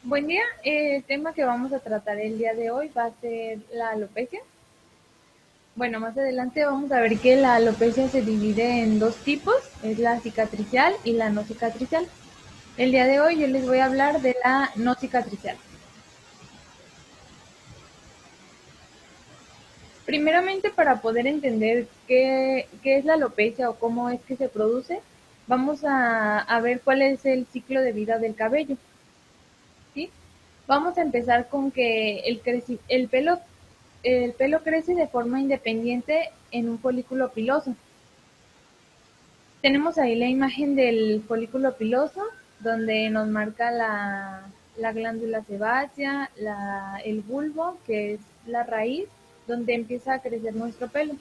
Buen día, el tema que vamos a tratar el día de hoy va a ser la alopecia. Bueno, más adelante vamos a ver que la alopecia se divide en dos tipos, es la cicatricial y la no cicatricial. El día de hoy yo les voy a hablar de la no cicatricial. Primeramente, para poder entender qué es la alopecia o cómo es que se produce, vamos a ver cuál es el ciclo de vida del cabello. ¿Sí? Vamos a empezar con que el pelo crece de forma independiente en un folículo piloso. Tenemos ahí la imagen del folículo piloso, donde nos marca la glándula sebácea, el bulbo, que es la raíz, donde empieza a crecer nuestro pelo.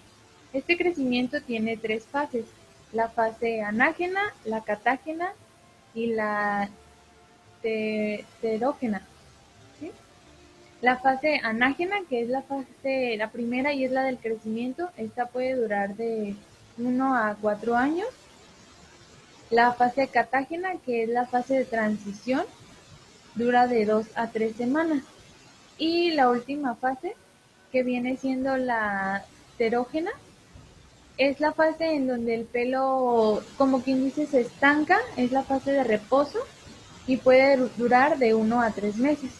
Este crecimiento tiene tres fases: la fase anágena, la catágena y la terógena. ¿Sí? La fase anágena, que es la primera y es la del crecimiento, esta puede durar de 1 a 4 años. La fase catágena, que es la fase de transición, dura de 2 a 3 semanas. Y la última fase, que viene siendo la terógena, es la fase en donde el pelo, como quien dice, se estanca, es la fase de reposo y puede durar de 1 a 3 meses.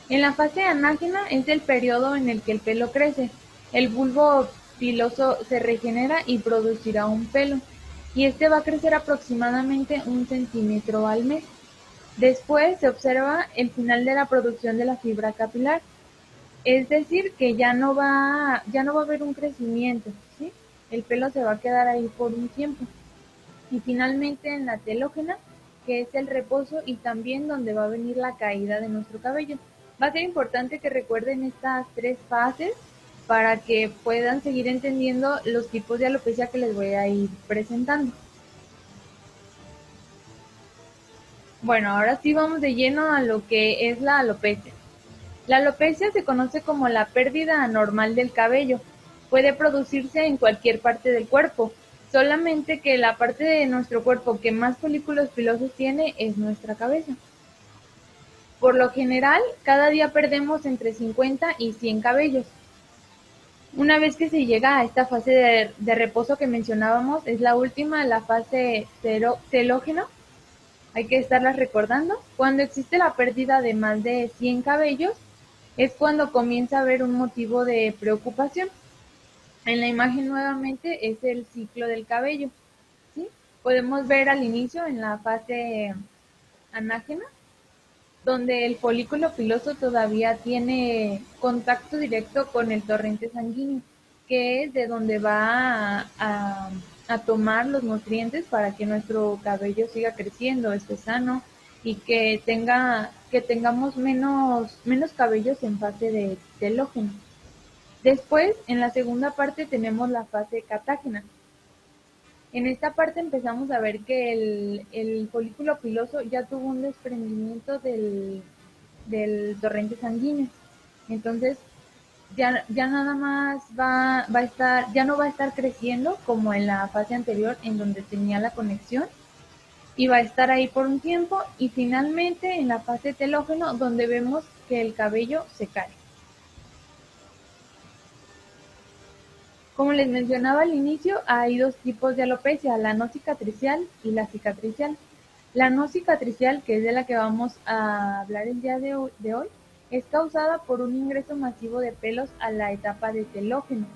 En la fase anágena es el periodo en el que el pelo crece. El bulbo piloso se regenera y producirá un pelo, y este va a crecer aproximadamente 1 centímetro al mes. Después se observa el final de la producción de la fibra capilar, es decir, que ya no va a haber un crecimiento, ¿sí? El pelo se va a quedar ahí por un tiempo. Y finalmente en la telógena, que es el reposo y también donde va a venir la caída de nuestro cabello. Va a ser importante que recuerden estas tres fases para que puedan seguir entendiendo los tipos de alopecia que les voy a ir presentando. Bueno, ahora sí vamos de lleno a lo que es la alopecia. La alopecia se conoce como la pérdida anormal del cabello. Puede producirse en cualquier parte del cuerpo, solamente que la parte de nuestro cuerpo que más folículos pilosos tiene es nuestra cabeza. Por lo general, cada día perdemos entre 50 y 100 cabellos. Una vez que se llega a esta fase de reposo que mencionábamos, es la última, la fase telógeno, hay que estarlas recordando. Cuando existe la pérdida de más de 100 cabellos, es cuando comienza a haber un motivo de preocupación. En la imagen nuevamente es el ciclo del cabello, ¿sí? Podemos ver al inicio en la fase anágena, donde el folículo piloso todavía tiene contacto directo con el torrente sanguíneo, que es de donde va a tomar los nutrientes para que nuestro cabello siga creciendo, esté sano y que tengamos menos cabellos en fase de telógeno. Después, en la segunda parte tenemos la fase catágena. En esta parte empezamos a ver que el folículo piloso ya tuvo un desprendimiento del torrente sanguíneo. Entonces, ya nada más va a estar, ya no va a estar creciendo como en la fase anterior en donde tenía la conexión, y va a estar ahí por un tiempo, y finalmente en la fase telógeno donde vemos que el cabello se cae. Como les mencionaba al inicio, hay dos tipos de alopecia, la no cicatricial y la cicatricial. La no cicatricial, que es de la que vamos a hablar el día de hoy, es causada por un ingreso masivo de pelos a la etapa de telógeno.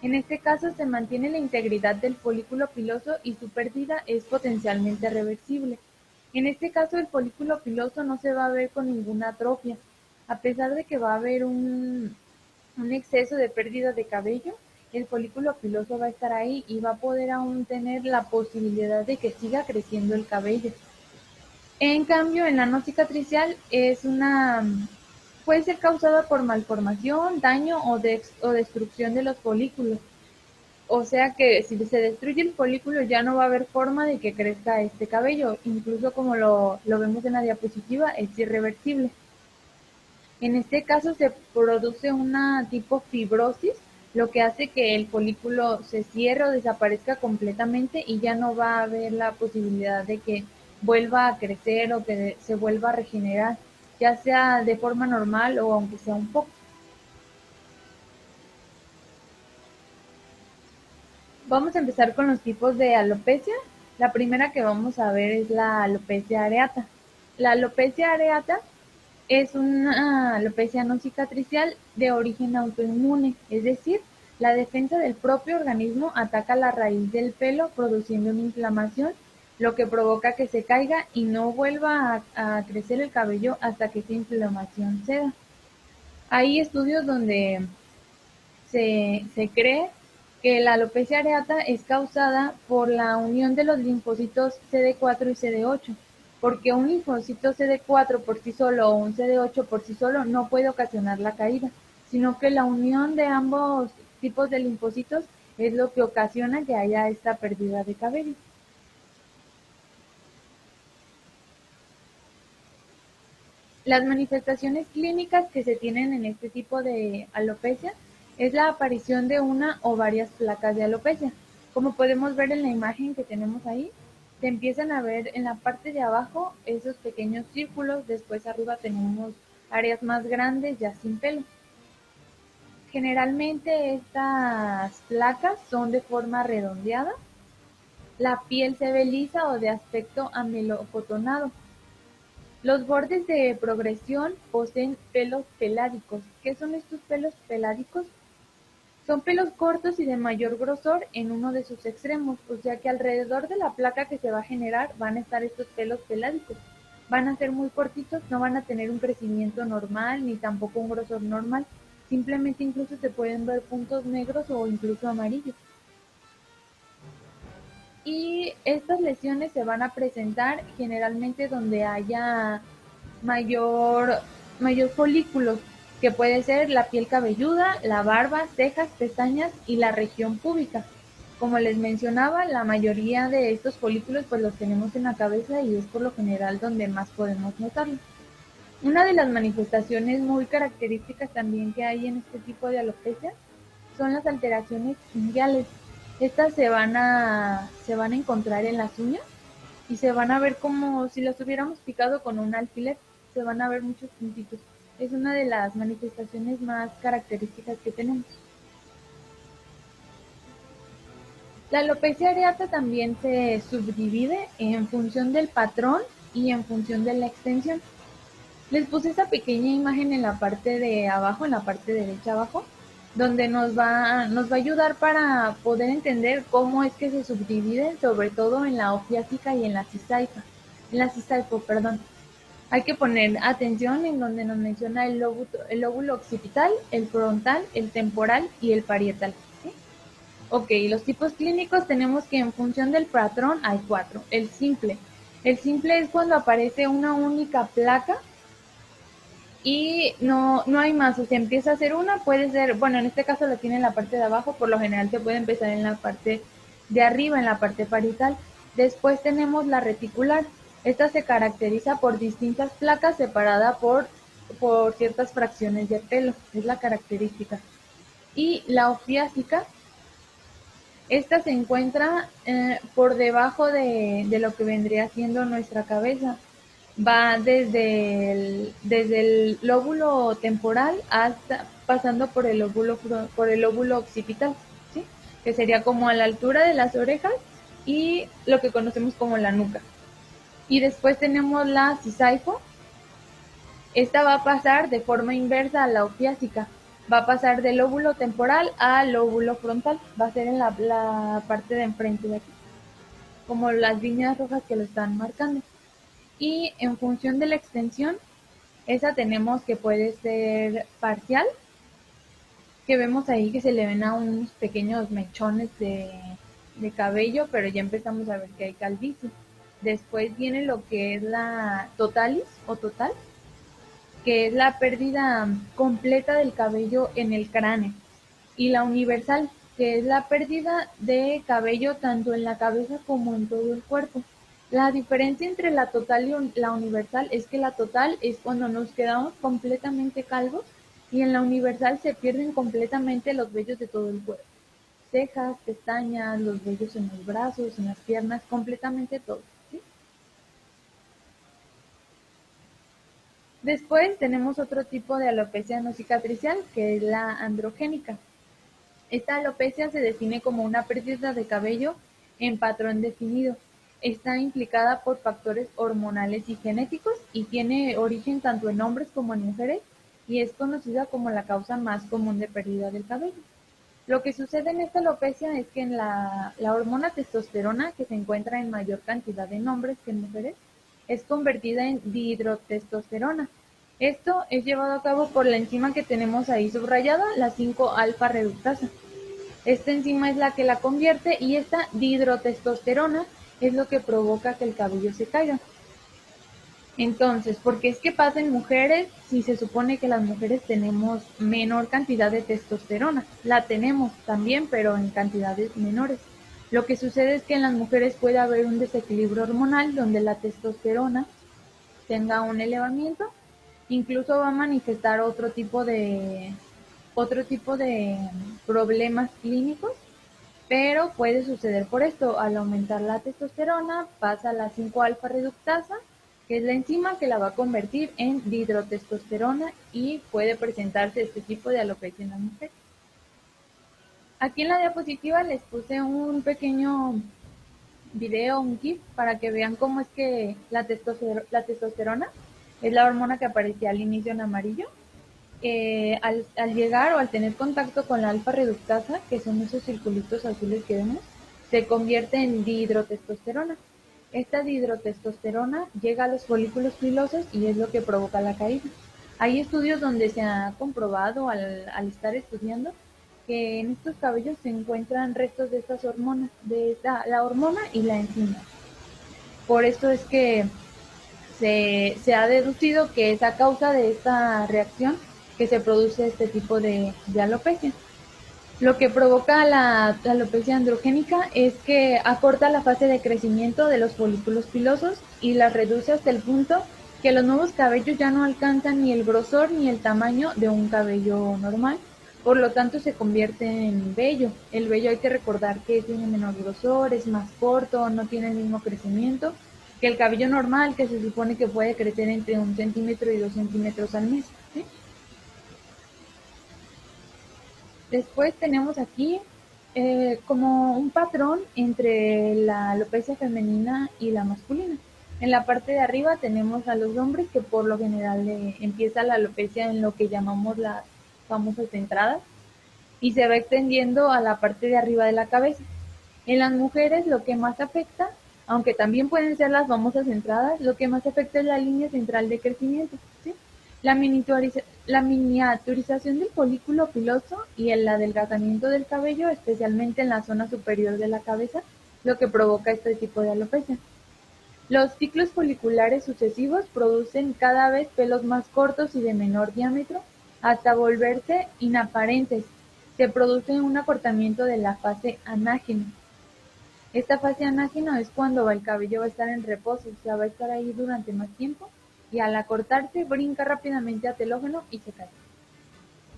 En este caso se mantiene la integridad del folículo piloso y su pérdida es potencialmente reversible. En este caso el folículo piloso no se va a ver con ninguna atrofia, a pesar de que va a haber un exceso de pérdida de cabello. El folículo piloso va a estar ahí y va a poder aún tener la posibilidad de que siga creciendo el cabello. En cambio, en la no cicatricial puede ser causada por malformación, daño o destrucción de los folículos. O sea que si se destruye el folículo ya no va a haber forma de que crezca este cabello. Incluso como lo vemos en la diapositiva, es irreversible. En este caso se produce una tipo fibrosis, lo que hace que el folículo se cierre o desaparezca completamente y ya no va a haber la posibilidad de que vuelva a crecer o que se vuelva a regenerar, ya sea de forma normal o aunque sea un poco. Vamos a empezar con los tipos de alopecia. La primera que vamos a ver es la alopecia areata. La alopecia areata es una alopecia no cicatricial de origen autoinmune, es decir, la defensa del propio organismo ataca la raíz del pelo produciendo una inflamación, lo que provoca que se caiga y no vuelva a crecer el cabello hasta que esa inflamación ceda. Hay estudios donde se cree que la alopecia areata es causada por la unión de los linfocitos CD4 y CD8, porque un linfocito CD4 por sí solo o un CD8 por sí solo no puede ocasionar la caída, sino que la unión de ambos tipos de linfocitos es lo que ocasiona que haya esta pérdida de cabello. Las manifestaciones clínicas que se tienen en este tipo de alopecia es la aparición de una o varias placas de alopecia. Como podemos ver en la imagen que tenemos ahí, se empiezan a ver en la parte de abajo esos pequeños círculos, después arriba tenemos áreas más grandes ya sin pelo. Generalmente estas placas son de forma redondeada, la piel se ve lisa o de aspecto amelocotonado. Los bordes de progresión poseen pelos peládicos. ¿Qué son estos pelos peládicos? Son pelos cortos y de mayor grosor en uno de sus extremos, o sea que alrededor de la placa que se va a generar van a estar estos pelos peládicos. Van a ser muy cortitos, no van a tener un crecimiento normal ni tampoco un grosor normal. Simplemente incluso se pueden ver puntos negros o incluso amarillos. Y estas lesiones se van a presentar generalmente donde haya mayor, mayor folículos, que puede ser la piel cabelluda, la barba, cejas, pestañas y la región púbica. Como les mencionaba, la mayoría de estos folículos pues los tenemos en la cabeza y es por lo general donde más podemos notarlo. Una de las manifestaciones muy características también que hay en este tipo de alopecia son las alteraciones gingiales. Estas se van a encontrar en las uñas y se van a ver como si las hubiéramos picado con un alfiler. Se van a ver muchos puntitos. Es una de las manifestaciones más características que tenemos. La alopecia areata también se subdivide en función del patrón y en función de la extensión. Les puse esa pequeña imagen en la parte de abajo, en la parte derecha abajo, donde nos va a ayudar para poder entender cómo es que se subdividen, sobre todo en la ofiásica y en la cisaipo, perdón. Hay que poner atención en donde nos menciona el lóbulo occipital, el frontal, el temporal y el parietal. ¿Sí? Ok, los tipos clínicos tenemos que en función del patrón hay cuatro. El simple. El simple es cuando aparece una única placa y no hay más, o sea, empieza a hacer una, puede ser, bueno, en este caso lo tiene en la parte de abajo, por lo general se puede empezar en la parte de arriba, en la parte parietal. Después tenemos la reticular, esta se caracteriza por distintas placas separadas por ciertas fracciones de pelo, es la característica. Y la ofiásica, esta se encuentra por debajo de lo que vendría siendo nuestra cabeza. Va desde el lóbulo temporal hasta pasando por el lóbulo occipital, ¿sí? Que sería como a la altura de las orejas y lo que conocemos como la nuca. Y después tenemos la cisaifo. Esta va a pasar de forma inversa a la ofiásica. Va a pasar del lóbulo temporal al lóbulo frontal. Va a ser en la parte de enfrente de aquí, como las líneas rojas que lo están marcando. Y en función de la extensión, esa tenemos que puede ser parcial, que vemos ahí que se le ven a unos pequeños mechones de cabello, pero ya empezamos a ver que hay calvicie. Después viene lo que es la totalis o total, que es la pérdida completa del cabello en el cráneo, y la universal, que es la pérdida de cabello tanto en la cabeza como en todo el cuerpo. La diferencia entre la total y la universal es que la total es cuando nos quedamos completamente calvos y en la universal se pierden completamente los vellos de todo el cuerpo. Cejas, pestañas, los vellos en los brazos, en las piernas, completamente todo. ¿Sí? Después tenemos otro tipo de alopecia no cicatricial, que es la androgénica. Esta alopecia se define como una pérdida de cabello en patrón definido. Está implicada por factores hormonales y genéticos y tiene origen tanto en hombres como en mujeres y es conocida como la causa más común de pérdida del cabello. Lo que sucede en esta alopecia es que en la hormona testosterona, que se encuentra en mayor cantidad en hombres que en mujeres, es convertida en dihidrotestosterona. Esto es llevado a cabo por la enzima que tenemos ahí subrayada, la 5-alfa reductasa. Esta enzima es la que la convierte y esta dihidrotestosterona es lo que provoca que el cabello se caiga. Entonces, ¿por qué es que pasa en mujeres si se supone que las mujeres tenemos menor cantidad de testosterona? La tenemos también, pero en cantidades menores. Lo que sucede es que en las mujeres puede haber un desequilibrio hormonal donde la testosterona tenga un elevamiento, incluso va a manifestar otro tipo de problemas clínicos, pero puede suceder por esto. Al aumentar la testosterona pasa la 5-alfa reductasa, que es la enzima que la va a convertir en dihidrotestosterona y puede presentarse este tipo de alopecia en la mujer. Aquí en la diapositiva les puse un pequeño video, un GIF, para que vean cómo es que la testosterona es la hormona que aparecía al inicio en amarillo. Al llegar o al tener contacto con la alfa reductasa, que son esos circulitos azules que vemos, se convierte en dihidrotestosterona. Esta dihidrotestosterona llega a los folículos pilosos y es lo que provoca la caída. Hay estudios donde se ha comprobado al estar estudiando que en estos cabellos se encuentran restos de estas hormonas, la hormona y la enzima. Por esto es que se ha deducido que es a causa de esta reacción que se produce este tipo de alopecia. Lo que provoca la alopecia androgénica es que acorta la fase de crecimiento de los folículos pilosos y las reduce hasta el punto que los nuevos cabellos ya no alcanzan ni el grosor ni el tamaño de un cabello normal, por lo tanto se convierte en vello. El vello hay que recordar que tiene menor grosor, es más corto, no tiene el mismo crecimiento que el cabello normal, que se supone que puede crecer entre 1 centímetro y 2 centímetros al mes, ¿sí? Después tenemos aquí como un patrón entre la alopecia femenina y la masculina. En la parte de arriba tenemos a los hombres que por lo general empieza la alopecia en lo que llamamos las famosas entradas y se va extendiendo a la parte de arriba de la cabeza. En las mujeres lo que más afecta, aunque también pueden ser las famosas entradas, lo que más afecta es la línea central de crecimiento, ¿sí? La miniaturización del folículo piloso y el adelgazamiento del cabello, especialmente en la zona superior de la cabeza, lo que provoca este tipo de alopecia. Los ciclos foliculares sucesivos producen cada vez pelos más cortos y de menor diámetro hasta volverse inaparentes. Se produce un acortamiento de la fase anágena. Esta fase anágena es cuando el cabello va a estar en reposo, o sea, va a estar ahí durante más tiempo y al acortarse brinca rápidamente a telógeno y se cae.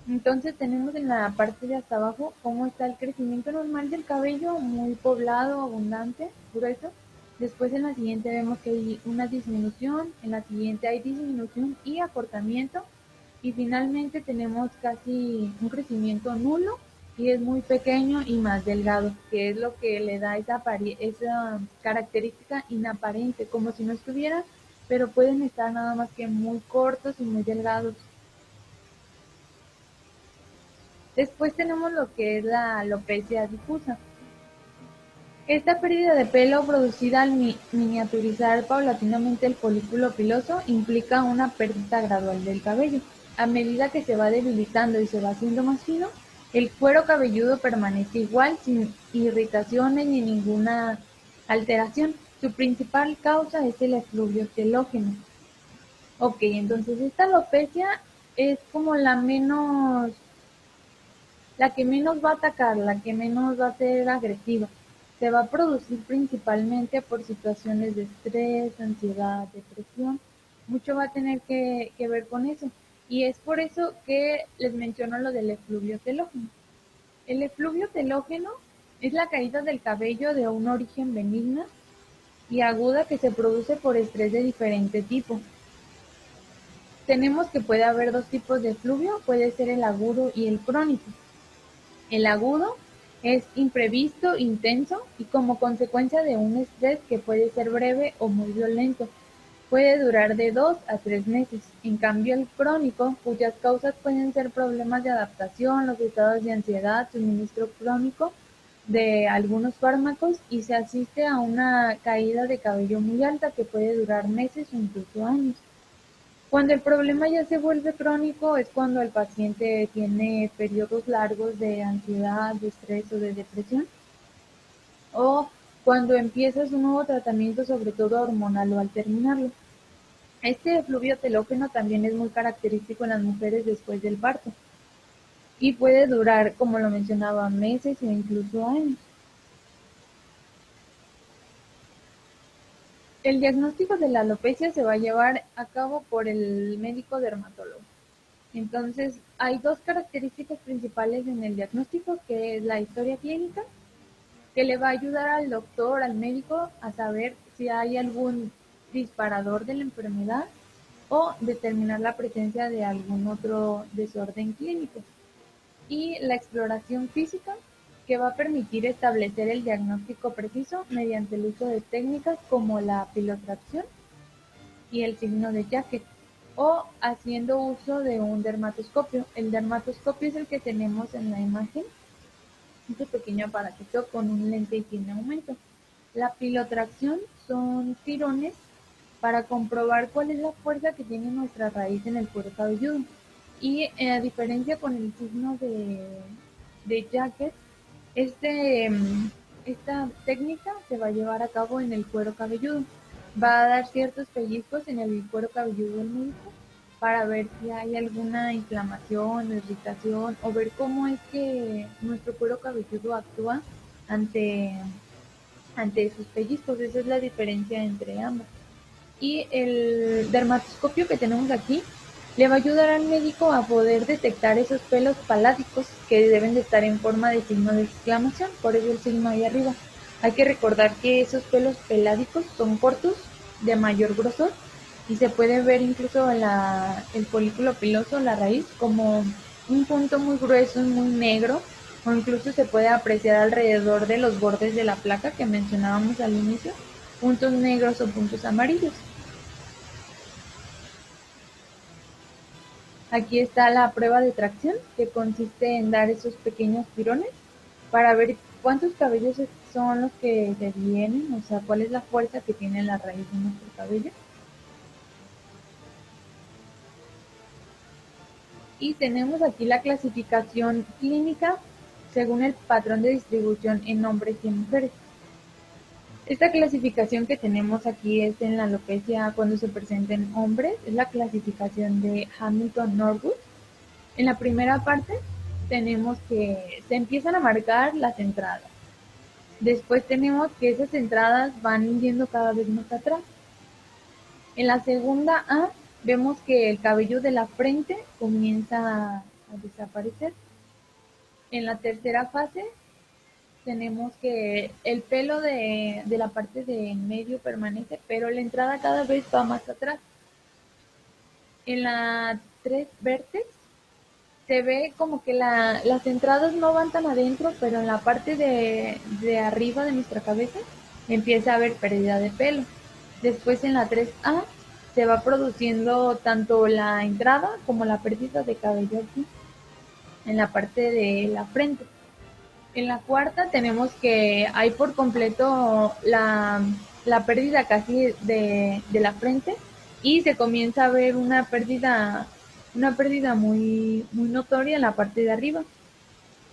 Entonces tenemos en la parte de hasta abajo cómo está el crecimiento normal del cabello, muy poblado, abundante, grueso. Después en la siguiente vemos que hay una disminución, en la siguiente hay disminución y acortamiento. Y finalmente tenemos casi un crecimiento nulo y es muy pequeño y más delgado, que es lo que le da esa característica inaparente, como si no estuviera, pero pueden estar nada más que muy cortos y muy delgados. Después tenemos lo que es la alopecia difusa. Esta pérdida de pelo producida al miniaturizar paulatinamente el folículo piloso implica una pérdida gradual del cabello. A medida que se va debilitando y se va haciendo más fino, el cuero cabelludo permanece igual, sin irritaciones ni ninguna alteración. Su principal causa es el efluvio telógeno. Ok, entonces esta alopecia es como la que menos va a atacar, la que menos va a ser agresiva. Se va a producir principalmente por situaciones de estrés, ansiedad, depresión. Mucho va a tener que ver con eso. Y es por eso que les menciono lo del efluvio telógeno. El efluvio telógeno es la caída del cabello de un origen benigna y aguda que se produce por estrés de diferente tipo. Tenemos que puede haber dos tipos de fluvio, puede ser el agudo y el crónico. El agudo es imprevisto, intenso y como consecuencia de un estrés que puede ser breve o muy violento. Puede durar de 2 a 3 meses. En cambio, el crónico, cuyas causas pueden ser problemas de adaptación, los estados de ansiedad, suministro crónico de algunos fármacos y se asiste a una caída de cabello muy alta que puede durar meses o incluso años. Cuando el problema ya se vuelve crónico es cuando el paciente tiene periodos largos de ansiedad, de estrés o de depresión, o cuando empiezas un nuevo tratamiento, sobre todo hormonal o al terminarlo. Este efluvio telógeno también es muy característico en las mujeres después del parto y puede durar, como lo mencionaba, meses o incluso años. El diagnóstico de la alopecia se va a llevar a cabo por el médico dermatólogo. Entonces, hay dos características principales en el diagnóstico, que es la historia clínica, que le va a ayudar al doctor, al médico, a saber si hay algún disparador de la enfermedad o determinar la presencia de algún otro desorden clínico. Y la exploración física, que va a permitir establecer el diagnóstico preciso mediante el uso de técnicas como la pilotracción y el signo de Jacquet, o haciendo uso de un dermatoscopio. El dermatoscopio es el que tenemos en la imagen, este pequeño aparatito con un lente y tiene aumento. La pilotracción son tirones para comprobar cuál es la fuerza que tiene nuestra raíz en el cuero cabelludo. Y a diferencia con el signo de Jacquet, este, esta técnica se va a llevar a cabo en el cuero cabelludo. Va a dar ciertos pellizcos en el cuero cabelludo del médico para ver si hay alguna inflamación o irritación o ver cómo es que nuestro cuero cabelludo actúa ante, ante esos pellizcos. Esa es la diferencia entre ambos. Y el dermatoscopio que tenemos aquí le va a ayudar al médico a poder detectar esos pelos paládicos que deben de estar en forma de signo de exclamación, por eso el signo ahí arriba. Hay que recordar que esos pelos peládicos son cortos, de mayor grosor, y se puede ver incluso el folículo piloso, la raíz, como un punto muy grueso y muy negro, o incluso se puede apreciar alrededor de los bordes de la placa que mencionábamos al inicio, puntos negros o puntos amarillos. Aquí está la prueba de tracción, que consiste en dar esos pequeños tirones para ver cuántos cabellos son los que se vienen, o sea, cuál es la fuerza que tiene la raíz de nuestro cabello. Y tenemos aquí la clasificación clínica según el patrón de distribución en hombres y en mujeres. Esta clasificación que tenemos aquí es en la alopecia cuando se presenta en hombres, es la clasificación de Hamilton-Norwood. En la primera parte tenemos que se empiezan a marcar las entradas. Después tenemos que esas entradas van yendo cada vez más atrás. En la segunda A vemos que el cabello de la frente comienza a desaparecer. En la tercera fase tenemos que el pelo de la parte de en medio permanece, pero la entrada cada vez va más atrás. En la 3 vértex se ve como que las entradas no van tan adentro, pero en la parte de arriba de nuestra cabeza empieza a haber pérdida de pelo. Después en la 3A se va produciendo tanto la entrada como la pérdida de cabello aquí, en la parte de la frente. En la cuarta tenemos que hay por completo la pérdida casi de la frente y se comienza a ver una pérdida muy, muy notoria en la parte de arriba.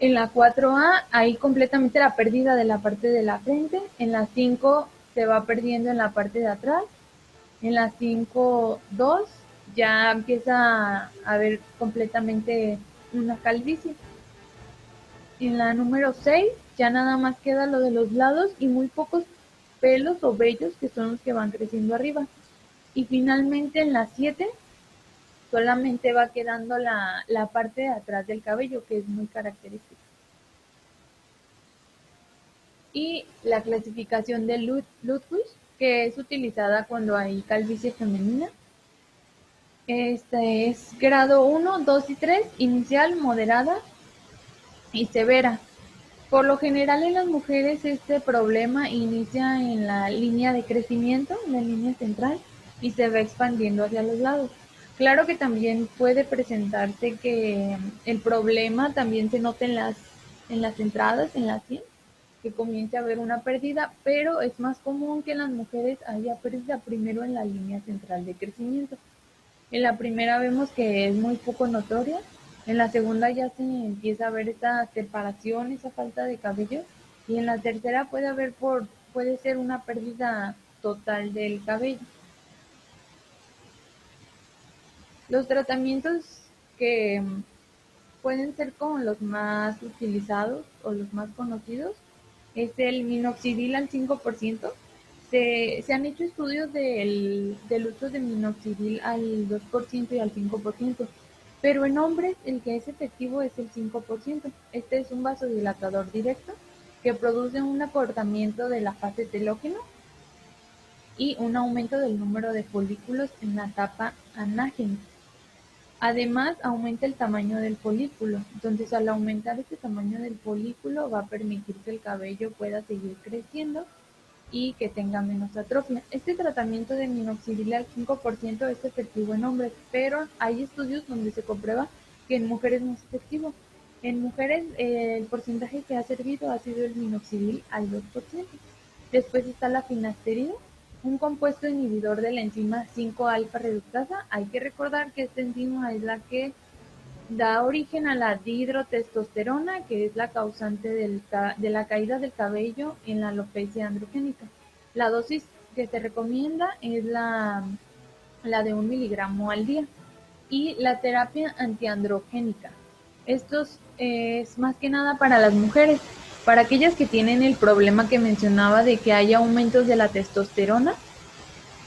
En la 4A hay completamente la pérdida de la parte de la frente. En la 5 se va perdiendo en la parte de atrás. En la 5.2 ya empieza a ver completamente una calvicie. En la número 6 ya nada más queda lo de los lados y muy pocos pelos o vellos que son los que van creciendo arriba. Y finalmente en la 7 solamente va quedando la parte de atrás del cabello, que es muy característica. Y la clasificación de Ludwig, que es utilizada cuando hay calvicie femenina. Este es grado 1, 2 y 3, inicial, moderada y severa. Por lo general en las mujeres este problema inicia en la línea de crecimiento, en la línea central, y se va expandiendo hacia los lados. Claro que también puede presentarse que el problema también se note en las entradas, en la sien, que comience a haber una pérdida, pero es más común que en las mujeres haya pérdida primero en la línea central de crecimiento. En la primera vemos que es muy poco notoria, en la segunda ya se empieza a ver esta separación, esa falta de cabello, y en la tercera puede ser una pérdida total del cabello. Los tratamientos que pueden ser como los más utilizados o los más conocidos es el minoxidil al 5%. Se han hecho estudios del uso de minoxidil al 2% y al 5%, pero en hombres el que es efectivo es el 5%. Este es un vasodilatador directo que produce un acortamiento de la fase telógeno y un aumento del número de folículos en la etapa anágena. Además, aumenta el tamaño del folículo. Entonces, al aumentar este tamaño del folículo, va a permitir que el cabello pueda seguir creciendo y que tenga menos atrofia. Este tratamiento de minoxidil al 5% es efectivo en hombres, pero hay estudios donde se comprueba que en mujeres no es efectivo. En mujeres, el porcentaje que ha servido ha sido el minoxidil al 2%. Después está la finasterida, un compuesto inhibidor de la enzima 5-alfa reductasa. Hay que recordar que esta enzima es la que da origen a la dihidrotestosterona, que es la causante de la caída del cabello en la alopecia androgénica. La dosis que se recomienda es la de 1 miligramo al día. Y la terapia antiandrogénica. Esto es más que nada para las mujeres, para aquellas que tienen el problema que mencionaba de que hay aumentos de la testosterona.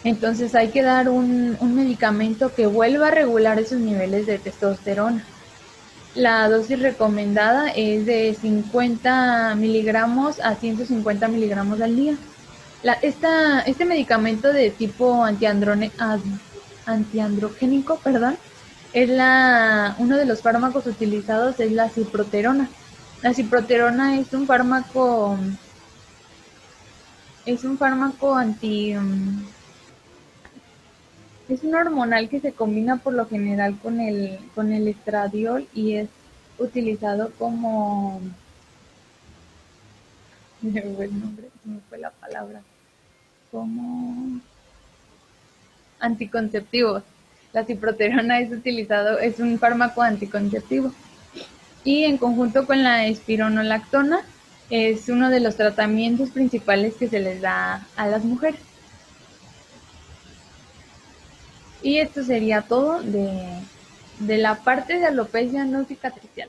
Entonces hay que dar un medicamento que vuelva a regular esos niveles de testosterona. La dosis recomendada es de 50 miligramos a 150 miligramos al día. Este medicamento de tipo antiandrogénico, perdón, uno de los fármacos utilizados es la ciproterona. La ciproterona es un fármaco es un hormonal que se combina por lo general con el estradiol y es utilizado como, me fue el nombre, me fue la palabra, como anticonceptivos. La ciproterona es un fármaco anticonceptivo. Y en conjunto con la espironolactona es uno de los tratamientos principales que se les da a las mujeres. Y esto sería todo de la parte de alopecia no cicatricial.